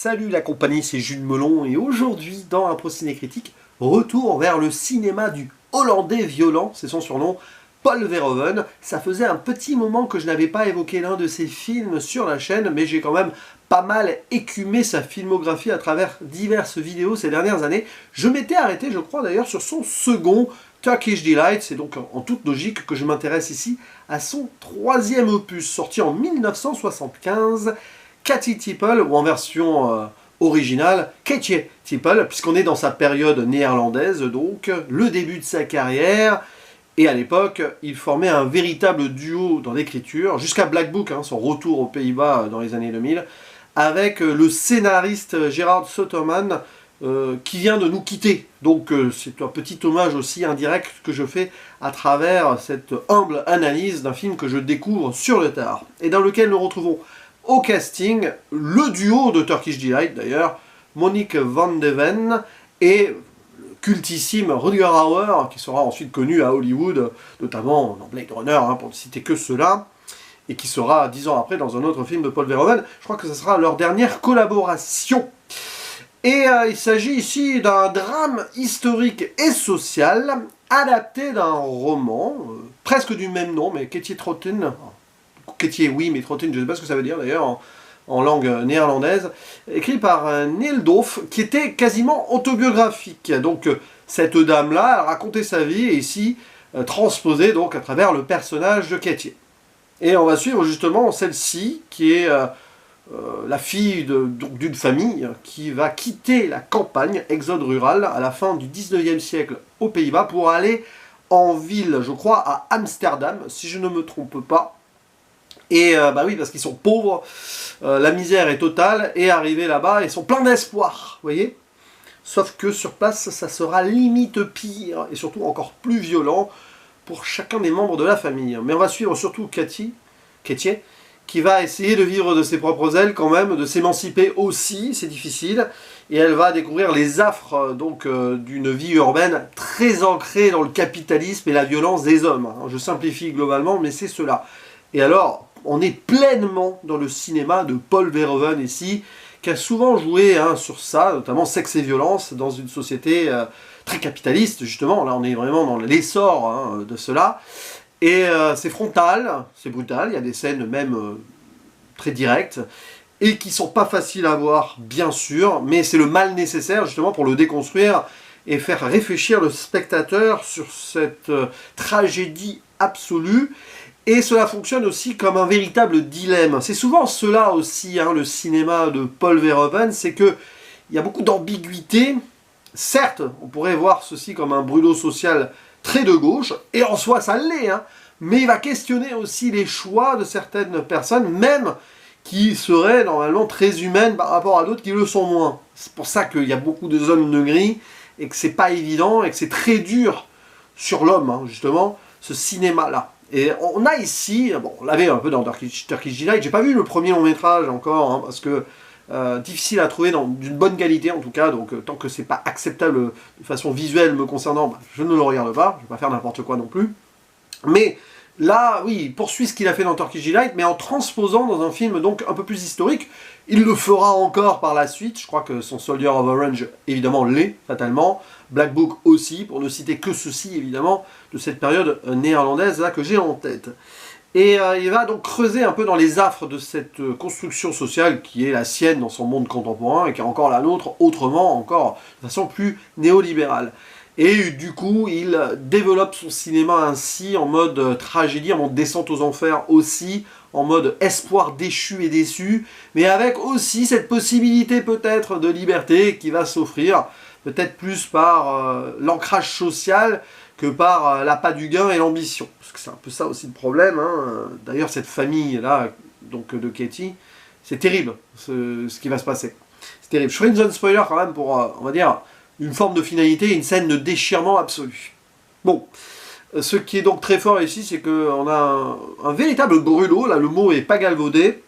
Salut la compagnie, c'est Jules Melon et aujourd'hui dans un Ciné Critique, retour vers le cinéma du Hollandais violent, c'est son surnom, Paul Verhoeven. Ça faisait un petit moment que je n'avais pas évoqué l'un de ses films sur la chaîne, mais j'ai quand même pas mal écumé sa filmographie à travers diverses vidéos ces dernières années. Je m'étais arrêté, je crois d'ailleurs, sur son second, Turkish Delight. C'est donc en toute logique que je m'intéresse ici à son troisième opus, sorti en 1975, Katie Tipple, ou en version originale, Ketje Tipple, puisqu'on est dans sa période néerlandaise, donc le début de sa carrière. Et à l'époque, il formait un véritable duo dans l'écriture, jusqu'à Black Book, son retour aux Pays-Bas dans les années 2000, avec le scénariste Gerard Soterman, qui vient de nous quitter. Donc c'est un petit hommage aussi indirect que je fais à travers cette humble analyse d'un film que je découvre sur le tard, et dans lequel nous retrouvons au casting le duo de Turkish Delight d'ailleurs, Monique Van de Ven et le cultissime Rutger Hauer, qui sera ensuite connu à Hollywood, notamment dans Blade Runner, pour ne citer que cela, et qui sera 10 ans après dans un autre film de Paul Verhoeven. Je crois que ce sera leur dernière collaboration. Et il s'agit ici d'un drame historique et social, adapté d'un roman, presque du même nom, mais Ketje Trotten, Ketje oui, mais Trotten, je ne sais pas ce que ça veut dire d'ailleurs, en langue néerlandaise, écrit par Neil Doof, qui était quasiment autobiographique. Donc cette dame-là a raconté sa vie, et ici transposée donc à travers le personnage de Ketje. Et on va suivre justement celle-ci, qui est la fille d'une famille qui va quitter la campagne, exode rural, à la fin du 19e siècle aux Pays-Bas, pour aller en ville, je crois, à Amsterdam, si je ne me trompe pas. Et bah oui, parce qu'ils sont pauvres, la misère est totale, et arrivés là-bas, ils sont pleins d'espoir, vous voyez. Sauf que sur place, ça sera limite pire, et surtout encore plus violent pour chacun des membres de la famille. Mais on va suivre surtout Ketje, qui va essayer de vivre de ses propres ailes quand même, de s'émanciper aussi, c'est difficile, et elle va découvrir les affres donc d'une vie urbaine très ancrée dans le capitalisme et la violence des hommes. Je simplifie globalement, mais c'est cela. Et alors, on est pleinement dans le cinéma de Paul Verhoeven ici, qui a souvent joué sur ça, notamment sexe et violence, dans une société très capitaliste, justement. Là, on est vraiment dans l'essor de cela. Et c'est frontal, c'est brutal, il y a des scènes même très directes, et qui sont pas faciles à voir, bien sûr, mais c'est le mal nécessaire, justement, pour le déconstruire, et faire réfléchir le spectateur sur cette tragédie absolue. Et cela fonctionne aussi comme un véritable dilemme. C'est souvent cela aussi, le cinéma de Paul Verhoeven, c'est qu'il y a beaucoup d'ambiguïté. Certes, on pourrait voir ceci comme un brûlot social très de gauche, et en soi ça l'est, mais il va questionner aussi les choix de certaines personnes, même qui seraient normalement très humaines par rapport à d'autres qui le sont moins. C'est pour ça qu'il y a beaucoup de zones de gris, et que c'est pas évident, et que c'est très dur sur l'homme, justement, ce cinéma-là. Et on a ici, bon, on l'avait un peu dans Turkish Delight, j'ai pas vu le premier long métrage encore, parce que difficile à trouver d'une bonne qualité en tout cas, donc tant que c'est pas acceptable de façon visuelle me concernant, je ne le regarde pas, je vais pas faire n'importe quoi non plus. Mais là, oui, il poursuit ce qu'il a fait dans Turkish Delight, mais en transposant dans un film donc un peu plus historique. Il le fera encore par la suite, je crois que son Soldier of Orange évidemment l'est, fatalement, Black Book aussi, pour ne citer que ceci évidemment, de cette période néerlandaise là que j'ai en tête. Et il va donc creuser un peu dans les affres de cette construction sociale qui est la sienne dans son monde contemporain et qui est encore la nôtre autrement, encore de façon plus néolibérale. Et du coup, il développe son cinéma ainsi en mode tragédie, en mode descente aux enfers aussi, en mode espoir déchu et déçu, mais avec aussi cette possibilité peut-être de liberté qui va s'offrir, peut-être plus par l'ancrage social que par l'appât du gain et l'ambition. Parce que c'est un peu ça aussi le problème. D'ailleurs, cette famille-là, donc de Ketje, c'est terrible ce qui va se passer. C'est terrible. Je ferai une zone spoiler quand même pour, on va dire, une forme de finalité, une scène de déchirement absolu. Bon, ce qui est donc très fort ici, c'est qu'on a un véritable brûlot, là le mot est pas galvaudé,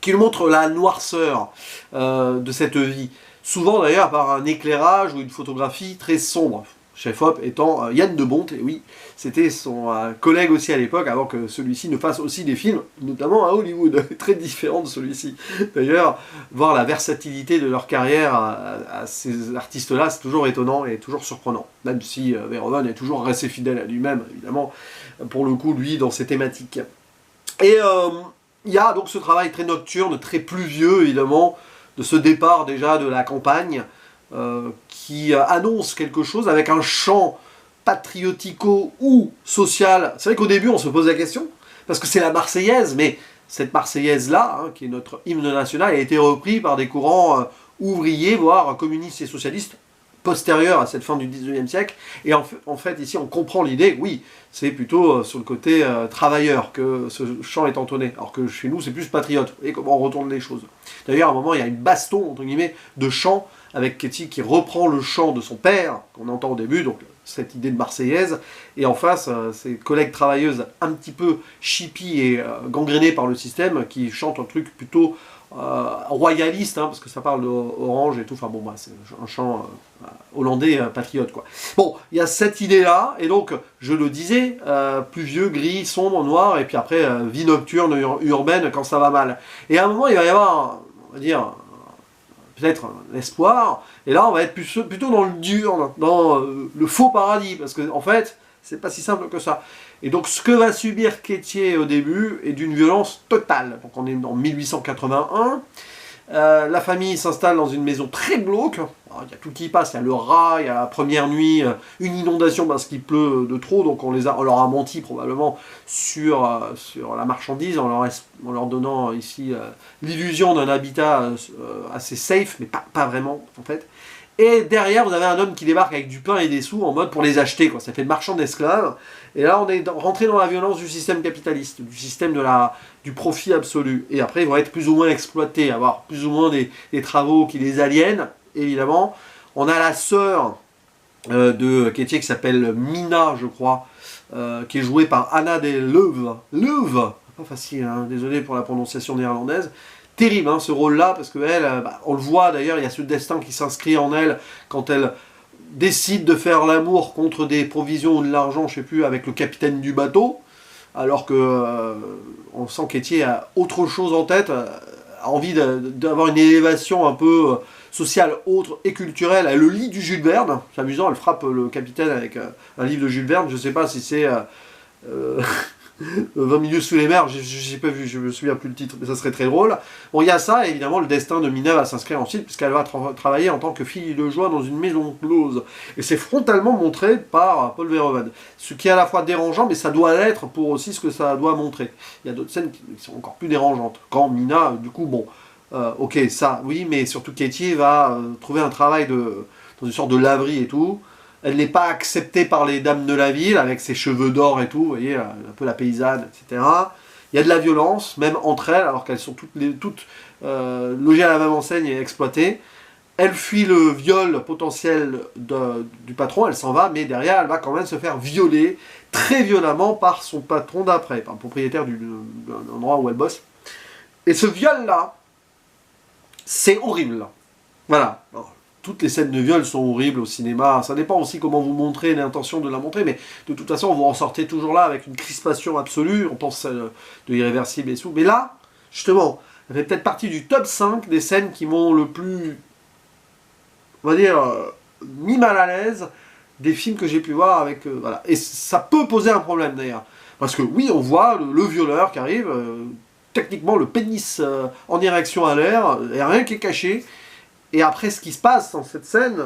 qui nous montre la noirceur de cette vie. Souvent d'ailleurs par un éclairage ou une photographie très sombre. chef-op étant Yann de Bont, et oui, c'était son collègue aussi à l'époque, avant que celui-ci ne fasse aussi des films, notamment à Hollywood, très différents de celui-ci. D'ailleurs, voir la versatilité de leur carrière à ces artistes-là, c'est toujours étonnant et toujours surprenant, même si Verhoeven est toujours resté fidèle à lui-même, évidemment, pour le coup, lui, dans ses thématiques. Et il y a donc ce travail très nocturne, très pluvieux, évidemment, de ce départ déjà de la campagne, qui annonce quelque chose avec un chant patriotico ou social. C'est vrai qu'au début on se pose la question, parce que c'est la Marseillaise, mais cette Marseillaise-là, hein, qui est notre hymne national, a été reprise par des courants ouvriers, voire communistes et socialistes, postérieurs à cette fin du 19e siècle. Et en fait, ici, on comprend l'idée, oui, c'est plutôt sur le côté travailleur que ce chant est entonné, alors que chez nous, c'est plus patriote. Et comment on retourne les choses. D'ailleurs, à un moment, il y a une baston, entre guillemets, de chant, avec Ketty qui reprend le chant de son père, qu'on entend au début, donc cette idée de Marseillaise, et en face, ses collègues travailleuses un petit peu chippies et gangrénées par le système, qui chantent un truc plutôt royaliste, hein, parce que ça parle d'orange et tout, enfin bon, bah, c'est un chant hollandais patriote, quoi. Bon, il y a cette idée-là, et donc, je le disais, pluvieux, gris, sombre, noir, et puis après, vie nocturne, urbaine, quand ça va mal. Et à un moment, il va y avoir, on va dire, peut-être l'espoir, et là, on va être plutôt dans le dur, dans le faux paradis, parce que, en fait, c'est pas si simple que ça. Et donc ce que va subir Ketty au début est d'une violence totale. Donc on est en 1881, la famille s'installe dans une maison très glauque. Alors, il y a tout qui passe, il y a le rat, il y a la première nuit, une inondation parce qu'il pleut de trop, donc on leur a menti probablement sur la marchandise en leur donnant ici l'illusion d'un habitat assez safe, mais pas vraiment en fait. Et derrière, vous avez un homme qui débarque avec du pain et des sous en mode pour les acheter, quoi. Ça fait le marchand d'esclaves. Et là, on est rentré dans la violence du système capitaliste, du système du profit absolu. Et après, ils vont être plus ou moins exploités, avoir plus ou moins des travaux qui les aliènent, évidemment. On a la sœur de Ketty qui s'appelle Mina, je crois, qui est jouée par Anna de Leuve. Pas facile, hein, désolé pour la prononciation néerlandaise. Terrible, hein, ce rôle-là, parce qu'elle, on le voit d'ailleurs, il y a ce destin qui s'inscrit en elle quand elle décide de faire l'amour contre des provisions ou de l'argent, je sais plus, avec le capitaine du bateau, alors que on sent qu'Etty a autre chose en tête, a envie d'avoir une élévation un peu sociale, autre et culturelle. Elle le lit du Jules Verne, c'est amusant, elle frappe le capitaine avec un livre de Jules Verne, je ne sais pas si c'est 20 milieux sous les mers, j'ai pas vu, je me souviens plus le titre, mais ça serait très drôle. Bon, il y a ça, et évidemment, le destin de Mina va s'inscrire ensuite, puisqu'elle va travailler en tant que fille de joie dans une maison close. Et c'est frontalement montré par Paul Verhoeven. Ce qui est à la fois dérangeant, mais ça doit l'être pour aussi ce que ça doit montrer. Il y a d'autres scènes qui sont encore plus dérangeantes. Quand Mina, du coup, bon, ok, ça, oui, mais surtout Ketty va trouver un travail dans une sorte de laverie et tout. Elle n'est pas acceptée par les dames de la ville, avec ses cheveux d'or et tout, vous voyez, un peu la paysanne, etc. Il y a de la violence, même entre elles, alors qu'elles sont toutes logées à la même enseigne et exploitées. Elle fuit le viol potentiel du patron, elle s'en va, mais derrière, elle va quand même se faire violer très violemment par son patron d'après, par le propriétaire d'un endroit où elle bosse. Et ce viol-là, c'est horrible. Voilà. Alors, toutes les scènes de viol sont horribles au cinéma, ça dépend aussi comment vous montrez, l'intention de la montrer, mais de toute façon, vous en sortez toujours là avec une crispation absolue, on pense de Irréversible et tout. Mais là, justement, ça fait peut-être partie du top 5 des scènes qui m'ont le plus, on va dire, mis mal à l'aise des films que j'ai pu voir avec... voilà. Et ça peut poser un problème d'ailleurs. Parce que oui, on voit le violeur qui arrive, techniquement le pénis en érection à l'air, il n'y a rien qui est caché. Et après, ce qui se passe dans cette scène,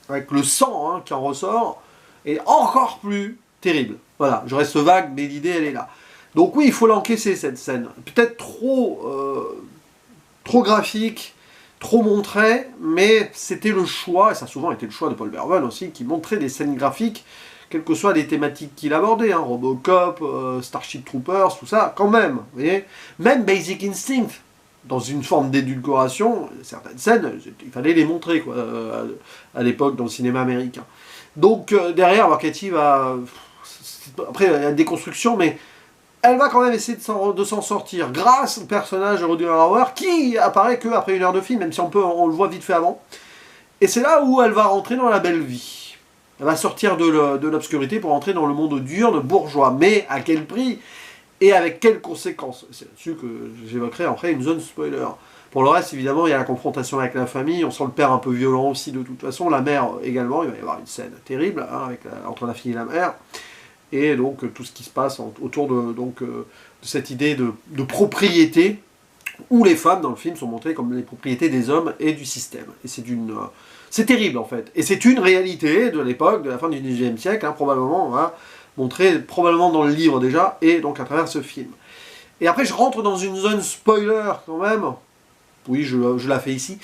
avec le sang hein, qui en ressort, est encore plus terrible. Voilà, je reste vague, mais l'idée, elle est là. Donc oui, il faut l'encaisser, cette scène. Peut-être trop graphique, trop montré, mais c'était le choix, et ça a souvent été le choix de Paul Verhoeven aussi, qui montrait des scènes graphiques, quelles que soient les thématiques qu'il abordait, hein, Robocop, Starship Troopers, tout ça, quand même, vous voyez. Même Basic Instinct, dans une forme d'édulcoration, certaines scènes, il fallait les montrer quoi, à l'époque dans le cinéma américain. Donc derrière, Ketty va... Après, il y a une déconstruction, mais elle va quand même essayer de s'en sortir grâce au personnage de Rudy Hauer qui apparaît qu'après 1 heure de film, même si on le voit vite fait avant. Et c'est là où elle va rentrer dans la belle vie. Elle va sortir de l'obscurité pour entrer dans le monde dur de bourgeois. Mais à quel prix et avec quelles conséquences? C'est là-dessus que j'évoquerai après une zone spoiler. Pour le reste, évidemment, il y a la confrontation avec la famille. On sent le père un peu violent aussi de toute façon. La mère également. Il va y avoir une scène terrible hein, entre la fille et la mère. Et donc tout ce qui se passe autour de cette idée de propriété où les femmes dans le film sont montrées comme les propriétés des hommes et du système. Et c'est terrible en fait. Et c'est une réalité de l'époque, de la fin du XIXe siècle, hein, probablement, hein, montrée probablement dans le livre déjà, et donc à travers ce film. Et après je rentre dans une zone spoiler quand même, oui je la fais ici,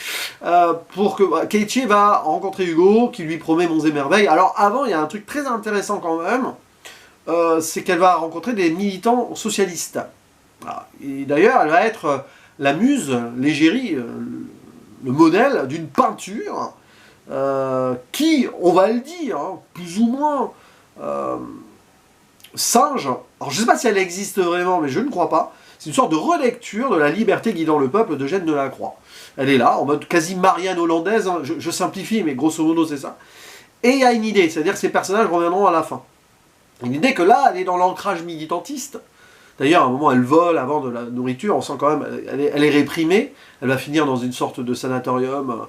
pour que Keiichi va rencontrer Hugo, qui lui promet monts et merveilles. Alors avant il y a un truc très intéressant quand même, c'est qu'elle va rencontrer des militants socialistes. Voilà. Et d'ailleurs elle va être la muse, l'égérie, le modèle d'une peinture qui, on va le dire, hein, plus ou moins singe. Alors je ne sais pas si elle existe vraiment, mais je ne crois pas. C'est une sorte de relecture de La liberté guidant le peuple d'Eugène Delacroix. Elle est là, en mode quasi Marianne hollandaise, hein, je simplifie, mais grosso modo c'est ça. Et il y a une idée, c'est-à-dire que ces personnages reviendront à la fin. Une idée que là, elle est dans l'ancrage militantiste. D'ailleurs, à un moment, elle vole avant de la nourriture, on sent quand même, elle est réprimée, elle va finir dans une sorte de sanatorium,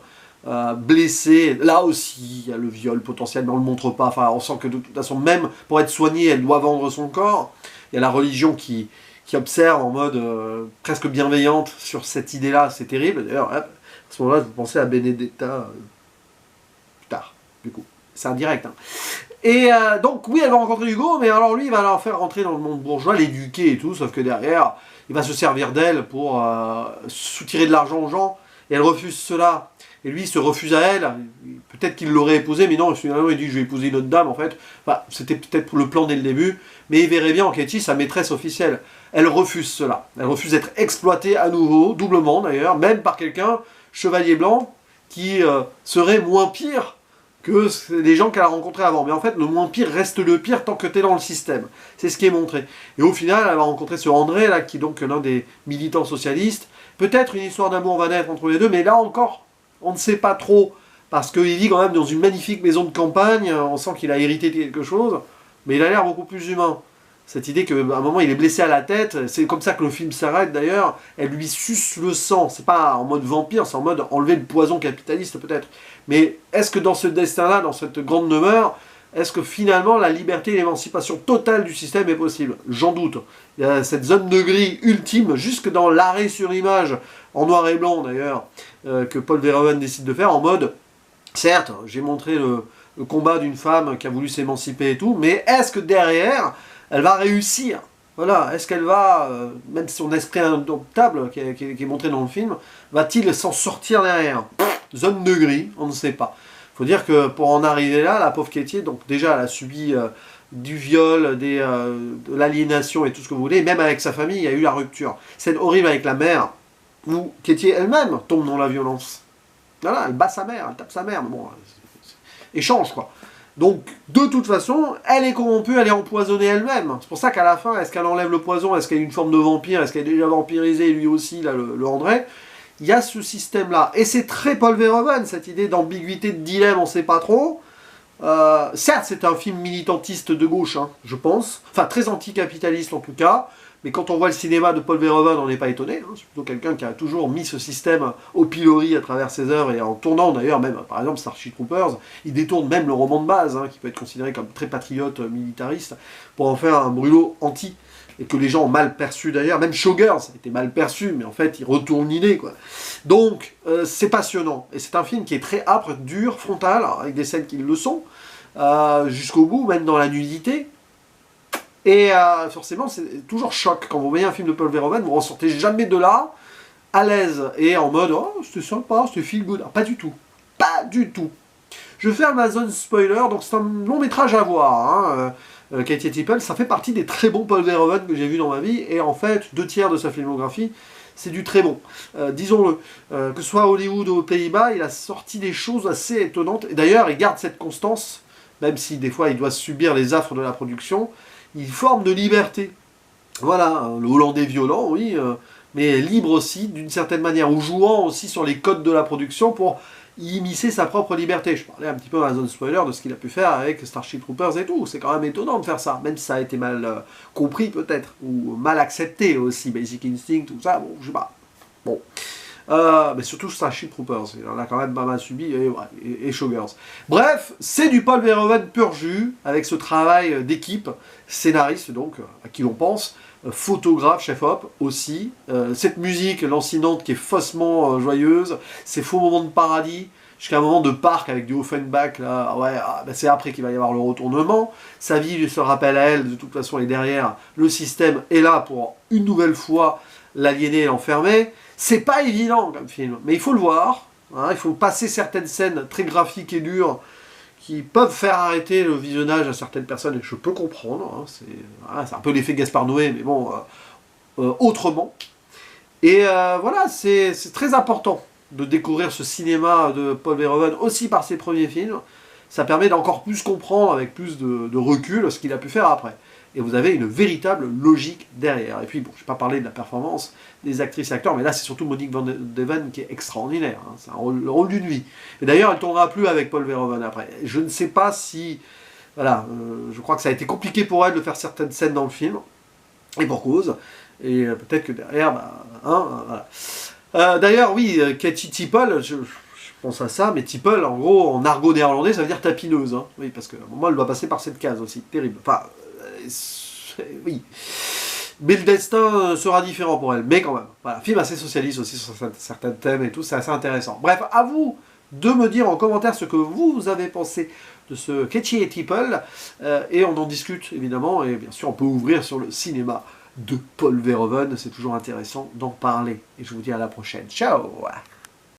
blessée. Là aussi, il y a le viol potentiel, mais on ne le montre pas. Enfin, on sent que de toute façon, même pour être soignée, elle doit vendre son corps. Il y a la religion qui observe en mode presque bienveillante sur cette idée-là, c'est terrible. D'ailleurs, à ce moment-là, vous pensez à Benedetta plus tard, du coup. C'est indirect, hein. Et donc, oui, elle va rencontrer Hugo, mais alors lui, il va la faire rentrer dans le monde bourgeois, l'éduquer et tout, sauf que derrière, il va se servir d'elle pour soutirer de l'argent aux gens, et elle refuse cela. Et lui, il se refuse à elle. Peut-être qu'il l'aurait épousée, mais non, finalement, il dit, je vais épouser une autre dame, en fait. Enfin, c'était peut-être pour le plan dès le début, mais il verrait bien en Keiichi sa maîtresse officielle. Elle refuse cela. Elle refuse d'être exploitée à nouveau, doublement d'ailleurs, même par quelqu'un, chevalier blanc, qui serait moins pire que les gens qu'elle a rencontrés avant. Mais en fait, le moins pire reste le pire tant que tu es dans le système. C'est ce qui est montré. Et au final, elle va rencontrer ce André, là, qui est donc l'un des militants socialistes. Peut-être une histoire d'amour va naître entre les deux, mais là encore, on ne sait pas trop. Parce qu'il vit quand même dans une magnifique maison de campagne, on sent qu'il a hérité de quelque chose, mais il a l'air beaucoup plus humain. Cette idée qu'à un moment il est blessé à la tête, c'est comme ça que le film s'arrête d'ailleurs, elle lui suce le sang, c'est pas en mode vampire, c'est en mode enlever le poison capitaliste peut-être. Mais est-ce que dans ce destin-là, dans cette grande demeure, est-ce que finalement la liberté et l'émancipation totale du système est possible? J'en doute. Il y a cette zone de gris ultime, jusque dans l'arrêt sur image, en noir et blanc d'ailleurs, que Paul Verhoeven décide de faire en mode, certes, j'ai montré le combat d'une femme qui a voulu s'émanciper et tout, mais est-ce que derrière, elle va réussir? Voilà, est-ce qu'elle va, même son esprit indomptable qui est montré dans le film, va-t-il s'en sortir derrière? Zone de gris, on ne sait pas. Il faut dire que pour en arriver là, la pauvre Keiichi, donc déjà elle a subi du viol, de l'aliénation et tout ce que vous voulez, même avec sa famille, il y a eu la rupture. Scène horrible avec la mère, où Keiichi elle-même tombe dans la violence. Voilà, elle bat sa mère, elle tape sa mère, mais bon, échange quoi. Donc, de toute façon, elle est corrompue, elle est empoisonnée elle-même. C'est pour ça qu'à la fin, est-ce qu'elle enlève le poison? Est-ce qu'elle est une forme de vampire? Est-ce qu'elle est déjà vampirisée, lui aussi, là, le André? Il y a ce système-là. Et c'est très Paul Verhoeven, cette idée d'ambiguïté, de dilemme, on ne sait pas trop. Certes, c'est un film militantiste de gauche, hein, je pense. Enfin, très anticapitaliste en tout cas. Mais quand on voit le cinéma de Paul Verhoeven, on n'est pas étonné. Hein. C'est plutôt quelqu'un qui a toujours mis ce système au pilori à travers ses œuvres et en tournant d'ailleurs, même par exemple Starship Troopers, il détourne même le roman de base, hein, qui peut être considéré comme très patriote, militariste, pour en faire un brûlot anti. Et que les gens ont mal perçu d'ailleurs. Même Showgirls, ça a été mal perçu, mais en fait, il retourne l'idée, quoi. Donc, c'est passionnant. Et c'est un film qui est très âpre, dur, frontal, avec des scènes qui le sont, jusqu'au bout, même dans la nudité. Et forcément, c'est toujours choc. Quand vous voyez un film de Paul Verhoeven, vous ne ressortez jamais de là à l'aise et en mode « Oh, c'était sympa, c'était feel good ». Pas du tout. Pas du tout. Je vais faire ma zone spoiler, donc c'est un long métrage à voir. Hein. Katie Tipple, ça fait partie des très bons Paul Verhoeven que j'ai vu dans ma vie, et en fait, 2/3 de sa filmographie, c'est du très bon. Disons-le, que ce soit à Hollywood ou aux Pays-Bas, il a sorti des choses assez étonnantes. Et d'ailleurs, il garde cette constance, même si des fois il doit subir les affres de la production. Une forme de liberté. Voilà, le Hollandais violent, oui, mais libre aussi, d'une certaine manière, ou jouant aussi sur les codes de la production pour y immiscer sa propre liberté. Je parlais un petit peu dans la zone spoiler de ce qu'il a pu faire avec Starship Troopers et tout. C'est quand même étonnant de faire ça, même si ça a été mal compris peut-être, ou mal accepté aussi, Basic Instinct, tout ça, bon, je sais pas. Bon. Mais surtout Starship Troopers, il en a quand même pas mal subi, et Showgirls. Bref, c'est du Paul Verhoeven pur jus, avec ce travail d'équipe, scénariste donc, à qui l'on pense, photographe, chef-op aussi, cette musique lancinante qui est faussement joyeuse, ces faux moments de paradis, jusqu'à un moment de parc avec du Offenbach, là, ouais, c'est après qu'il va y avoir le retournement, sa vie se rappelle à elle, de toute façon, et derrière, le système est là pour, une nouvelle fois, l'aliéner et l'enfermer. C'est pas évident comme film, mais il faut le voir, hein, il faut passer certaines scènes très graphiques et dures, qui peuvent faire arrêter le visionnage à certaines personnes, et je peux comprendre, hein, c'est un peu l'effet Gaspard Noé, mais bon, autrement. Et voilà, c'est très important de découvrir ce cinéma de Paul Verhoeven, aussi par ses premiers films. Ça permet d'encore plus comprendre, avec plus de recul, ce qu'il a pu faire après. Et vous avez une véritable logique derrière. Et puis, bon, je ne vais pas parler de la performance des actrices et acteurs, mais là, c'est surtout Monique Van Deven qui est extraordinaire. Hein. C'est le rôle d'une vie. Et d'ailleurs, elle ne tournera plus avec Paul Verhoeven après. Je ne sais pas si... Voilà, je crois que ça a été compliqué pour elle de faire certaines scènes dans le film. Et pour cause. Et peut-être que derrière, voilà. D'ailleurs, oui, Katie Tipple, je pense à ça, mais Tipple, en gros, en argot néerlandais, ça veut dire tapineuse. Hein. Oui, parce qu'à un moment, elle doit passer par cette case aussi. Terrible. Enfin, oui. Mais le destin sera différent pour elle. Mais quand même. Voilà. Film assez socialiste aussi sur certains thèmes et tout. C'est assez intéressant. Bref, à vous de me dire en commentaire ce que vous avez pensé de ce Katie Tipple. Et on en discute, évidemment. Et bien sûr, on peut ouvrir sur le cinéma de Paul Verhoeven. C'est toujours intéressant d'en parler. Et je vous dis à la prochaine. Ciao!